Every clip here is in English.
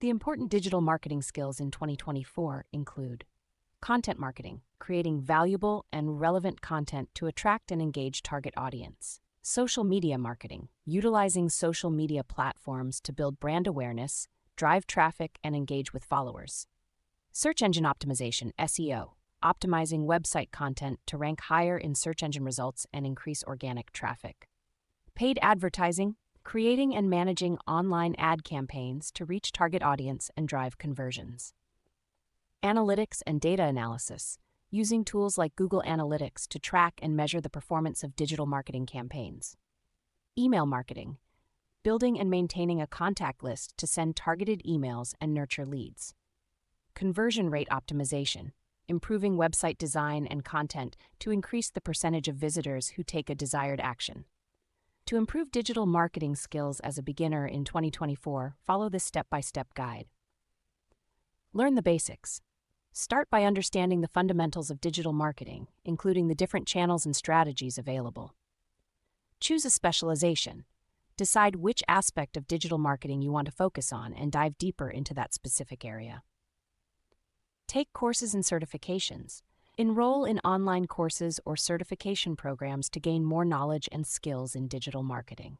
The important digital marketing skills in 2024 include content marketing, creating valuable and relevant content to attract and engage target audience. Social media marketing, utilizing social media platforms to build brand awareness, drive traffic, and engage with followers. Search engine optimization, SEO, optimizing website content to rank higher in search engine results and increase organic traffic. Paid advertising, creating and managing online ad campaigns to reach target audience and drive conversions. Analytics and data analysis, using tools like Google Analytics to track and measure the performance of digital marketing campaigns. Email marketing, building and maintaining a contact list to send targeted emails and nurture leads. Conversion rate optimization, improving website design and content to increase the percentage of visitors who take a desired action. To improve digital marketing skills as a beginner in 2024, follow this step-by-step guide. Learn the basics. Start by understanding the fundamentals of digital marketing, including the different channels and strategies available. Choose a specialization. Decide which aspect of digital marketing you want to focus on and dive deeper into that specific area. Take courses and certifications. Enroll in online courses or certification programs to gain more knowledge and skills in digital marketing.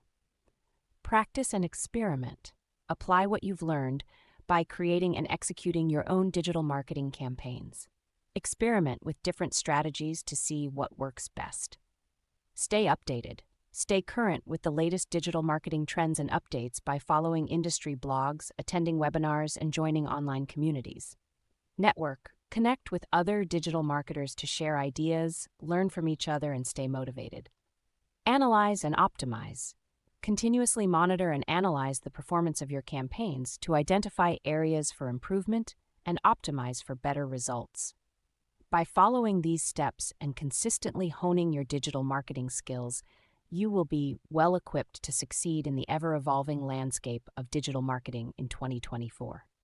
Practice and experiment. Apply what you've learned by creating and executing your own digital marketing campaigns. Experiment with different strategies to see what works best. Stay updated. Stay current with the latest digital marketing trends and updates by following industry blogs, attending webinars, and joining online communities. Network. Connect with other digital marketers to share ideas, learn from each other, and stay motivated. Analyze and optimize. Continuously monitor and analyze the performance of your campaigns to identify areas for improvement and optimize for better results. By following these steps and consistently honing your digital marketing skills, you will be well equipped to succeed in the ever-evolving landscape of digital marketing in 2024.